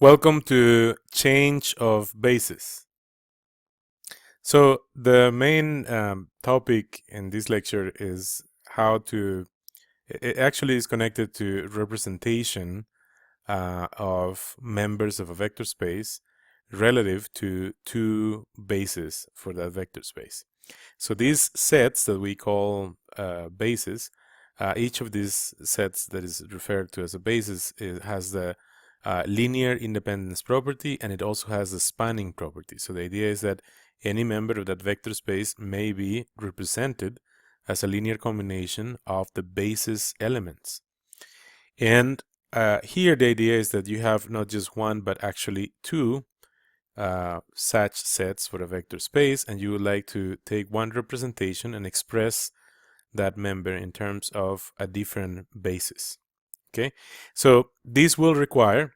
Welcome to Change of Bases. So the main topic in this lecture is how to, it actually is connected to representation of members of a vector space relative to two bases for that vector space. So these sets that we call bases, each of these sets that is referred to as a basis has the linear independence property, and it also has the spanning property. So the idea is that any member of that vector space may be represented as a linear combination of the basis elements. And here the idea is that you have not just one, but actually two such sets for a vector space, and you would like to take one representation and express that member in terms of a different basis. Okay, so this will require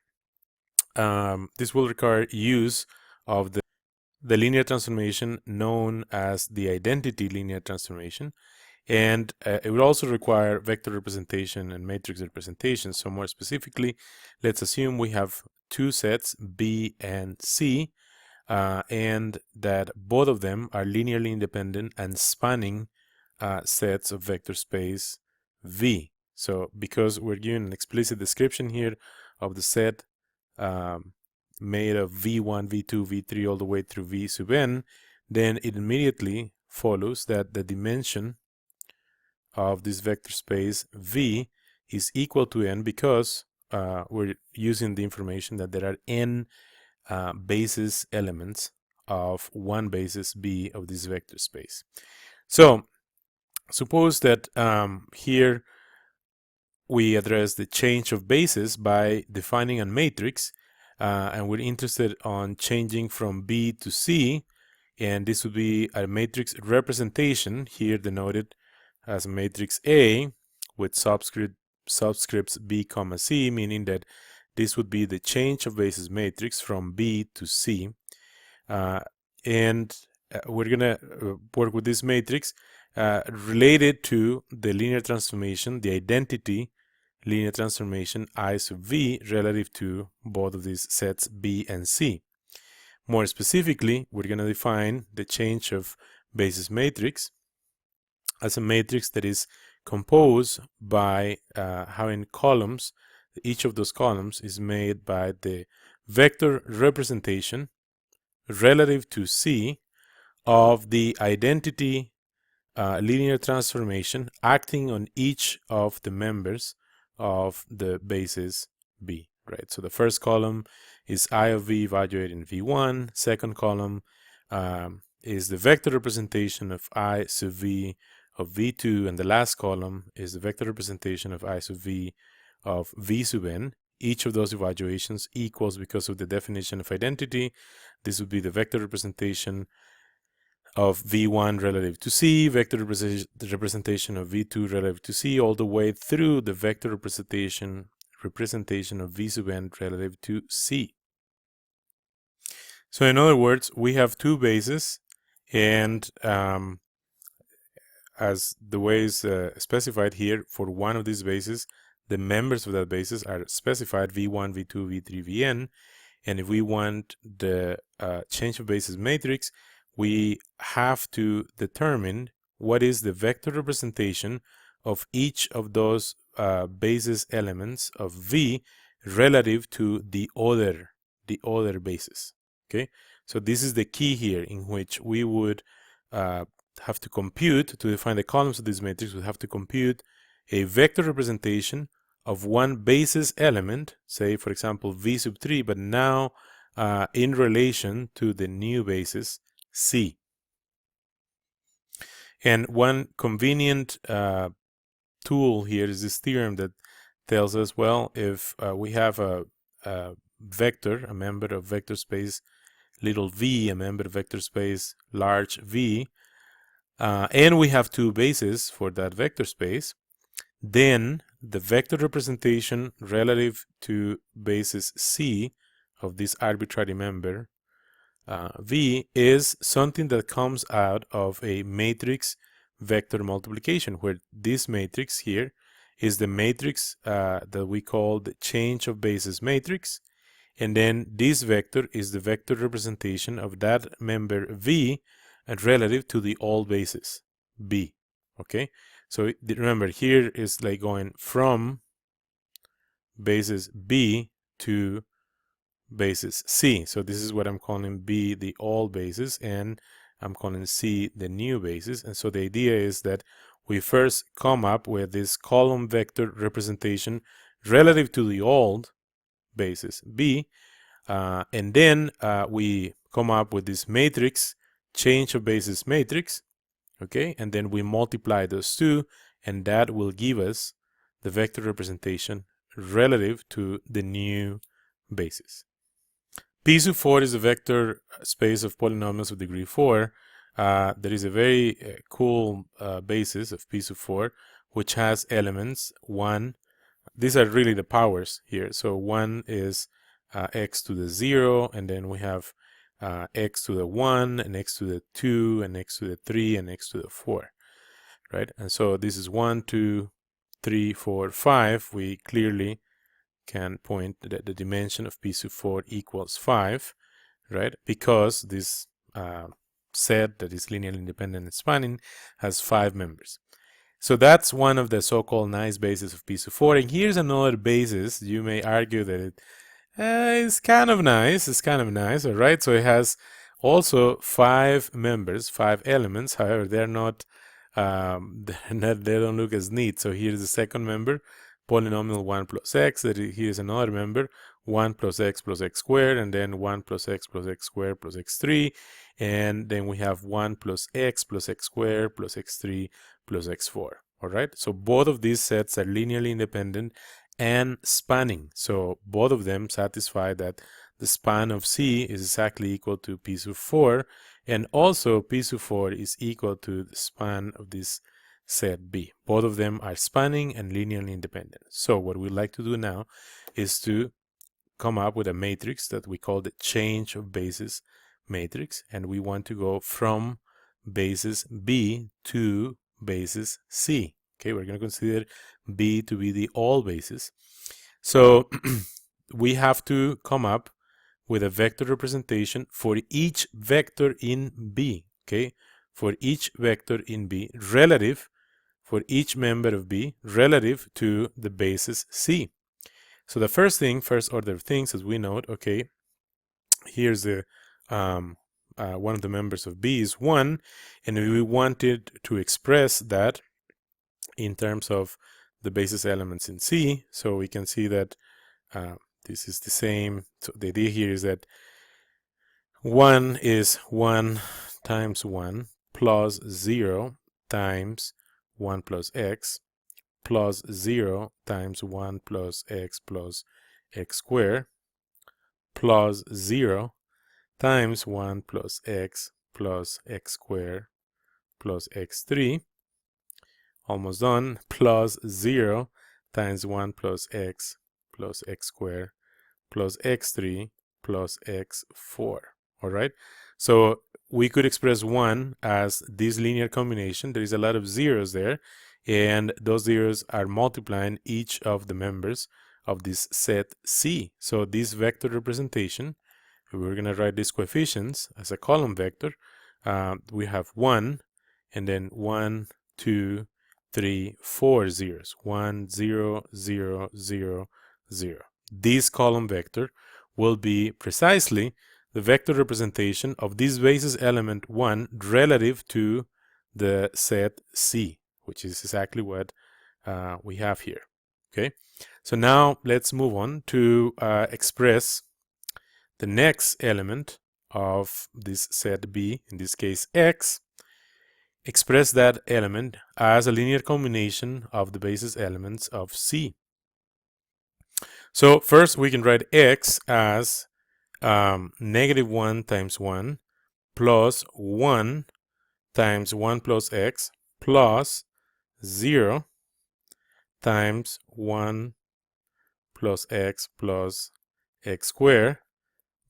use of the linear transformation known as the identity linear transformation, and it will also require vector representation and matrix representation. So more specifically, let's assume we have two sets B and C, and that both of them are linearly independent and spanning sets of vector space V. So because we're given an explicit description here of the set made of V1, V2, V3 all the way through V sub n, then it immediately follows that the dimension of this vector space V is equal to n because we're using the information that there are n basis elements of one basis B of this vector space. So suppose that here we address the change of basis by defining a matrix, and we're interested on changing from B to C, and this would be a matrix representation here denoted as a matrix A with subscripts B comma C, meaning that this would be the change of basis matrix from B to C. And we're going to work with this matrix related to the linear transformation, the identity linear transformation I sub V relative to both of these sets B and C. More specifically, we're going to define the change of basis matrix as a matrix that is composed by having columns. Each of those columns is made by the vector representation relative to C of the identity linear transformation acting on each of the members of the basis B, right? So the first column is I of V evaluated in V1. Second column is the vector representation of I sub V of V2, and the last column is the vector representation of I sub V of V sub n. Each of those evaluations equals, because of the definition of identity, this would be the vector representation of V1 relative to C, vector representation of V2 relative to C, all the way through the vector representation of V sub n relative to C. So in other words, we have two bases, and as the way is specified here, for one of these bases, the members of that basis are specified V1, V2, V3, Vn, and if we want the change of basis matrix, we have to determine what is the vector representation of each of those basis elements of V relative to the other basis. Okay, so this is the key here, in which we would have to compute, to define the columns of this matrix, we have to compute a vector representation of one basis element, say for example V sub 3, but now in relation to the new basis C. And one convenient tool here is this theorem that tells us, well, if we have a vector, a member of vector space little v, a member of vector space large V, and we have two bases for that vector space, then the vector representation relative to basis C of this arbitrary member V is something that comes out of a matrix vector multiplication, where this matrix here is the matrix that we call the change of basis matrix, and then this vector is the vector representation of that member V and relative to the all bases B. Okay, so remember here is like going from basis B to basis C. So this is what I'm calling B the all bases, and I'm calling C the new basis. And so the idea is that we first come up with this column vector representation relative to the old basis B, and then we come up with this matrix, change of basis matrix, okay, and then we multiply those two, and that will give us the vector representation relative to the new basis. P sub 4 is a vector space of polynomials of degree 4. There is a very cool basis of P sub 4, which has elements 1. These are really the powers here. So 1 is x to the 0, and then we have x to the 1, and x to the 2, and x to the 3, and x to the 4, right? And so this is 1, 2, 3, 4, 5. We clearly can point that the dimension of P sub 4 equals 5, right? Because this set that is linearly independent and spanning has 5 members. So that's one of the so-called nice bases of P sub 4. And here's another basis. You may argue that it is kind of nice. It's kind of nice, all right? So it has also 5 members, 5 elements. However, they don't look as neat. So here's the second member, polynomial 1 plus x. Here's another member, 1 plus x squared, and then 1 plus x squared plus x3, and then we have 1 plus x squared plus x3 plus x4. All right, so both of these sets are linearly independent and spanning. So both of them satisfy that the span of C is exactly equal to P sub 4, and also P sub 4 is equal to the span of this set B. Both of them are spanning and linearly independent. So what we'd like to do now is to come up with a matrix that we call the change of basis matrix, and we want to go from basis B to basis C. Okay, we're going to consider B to be the all basis. So we have to come up with a vector representation for each vector in B, okay? For each vector in B relative, for each member of B relative to the basis C. So the first order of things, as we note, okay, here's the one of the members of B is 1, and we wanted to express that in terms of the basis elements in C. So we can see that this is the same. So the idea here is that 1 is 1 times 1 plus 0 times 1 plus x plus 0 times 1 plus x squared plus 0 times 1 plus x squared plus x3, almost done, plus 0 times 1 plus x squared plus x3 plus x4. All right, so we could express 1 as this linear combination. There is a lot of zeros there, and those zeros are multiplying each of the members of this set C. So this vector representation, we're going to write these coefficients as a column vector. We have 1, and then 1, 2, 3, 4 zeros. 1, 0, 0, 0, 0. This column vector will be precisely the vector representation of this basis element 1 relative to the set C, which is exactly what we have here. Okay, so now let's move on to express the next element of this set B, in this case x. Express that element as a linear combination of the basis elements of C. So first we can write x as negative 1 times 1 plus 1 times 1 plus x plus 0 times 1 plus x squared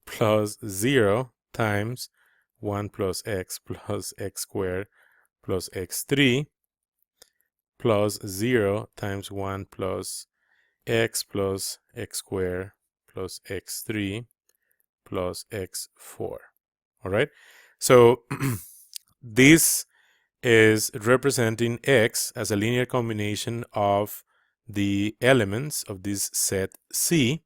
plus 0 times 1 plus x squared plus x3 plus 0 times 1 plus x squared plus x3 plus x4. All right. So this is representing x as a linear combination of the elements of this set C.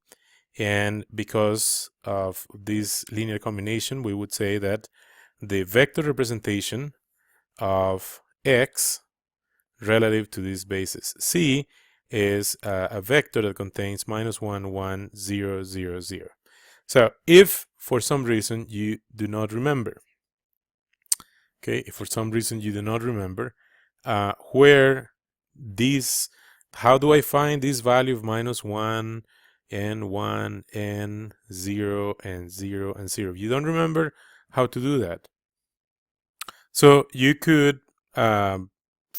And because of this linear combination, we would say that the vector representation of x relative to this basis C is a vector that contains -1, 1, 0, 0, 0. So if for some reason you do not remember, okay, if for some reason you do not remember where this, how do I find this value of -1 and 1 and 0 and 0 and 0? If you don't remember how to do that, so you could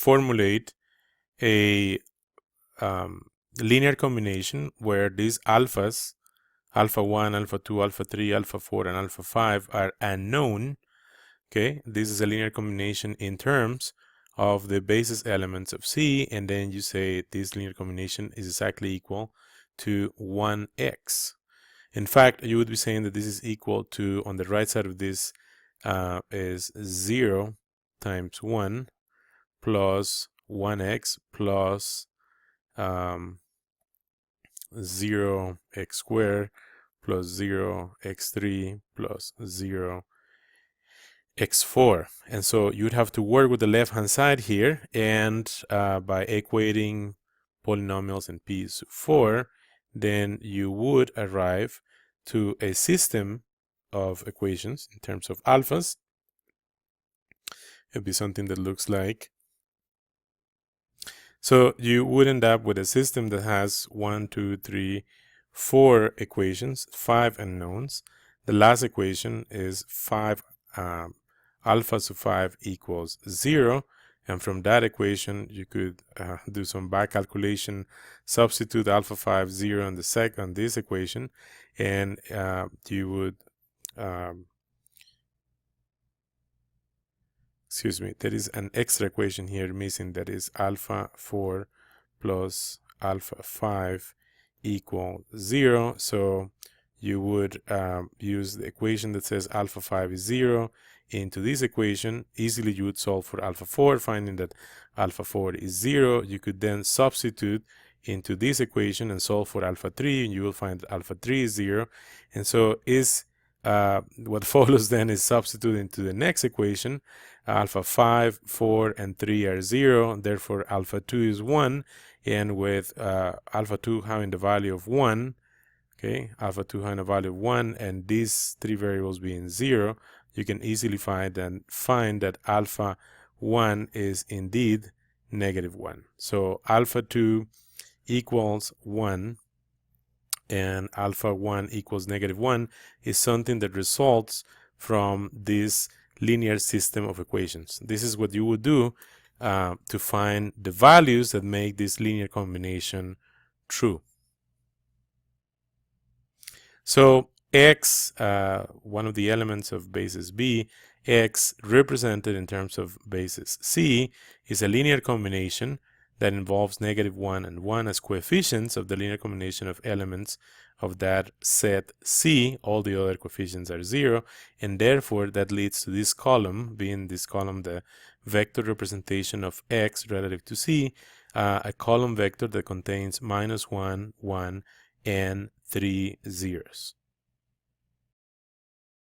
formulate a linear combination where these alphas, alpha 1, alpha 2, alpha 3, alpha 4, and alpha 5 are unknown. Okay, this is a linear combination in terms of the basis elements of C, and then you say this linear combination is exactly equal to 1x. In fact, you would be saying that this is equal to, on the right side of this, is 0 times 1 plus 1x plus 0x squared plus 0x3 plus 0x4. And so you'd have to work with the left hand side here, and by equating polynomials in P4, then you would arrive to a system of equations in terms of alphas. It'd be something that looks like, so you would end up with a system that has 1, 2, 3, 4 equations, 5 unknowns. The last equation is 5 alpha to 5 equals 0, and from that equation you could do some back calculation, substitute alpha 5 0 on this equation, and you would excuse me, there is an extra equation here missing, that is alpha 4 plus alpha 5 equal 0. So you would use the equation that says alpha 5 is 0 into this equation. Easily you would solve for alpha 4, finding that alpha 4 is 0. You could then substitute into this equation and solve for alpha 3, and you will find that alpha 3 is 0. And so what follows then is substitute into the next equation. Alpha 5, 4, and 3 are 0. Therefore, alpha 2 is 1. And with alpha 2 having the value of 1, okay, alpha 2 having a value of 1, and these three variables being 0, you can easily find that alpha 1 is indeed -1. So alpha 2 equals 1 and alpha 1 equals -1 is something that results from this linear system of equations. This is what you would do to find the values that make this linear combination true. So x, one of the elements of basis B, x represented in terms of basis C, is a linear combination that involves -1 and 1 as coefficients of the linear combination of elements of that set C. All the other coefficients are 0, and therefore that leads to this column, being this column the vector representation of x relative to C, a column vector that contains -1, 1, and 3 zeros.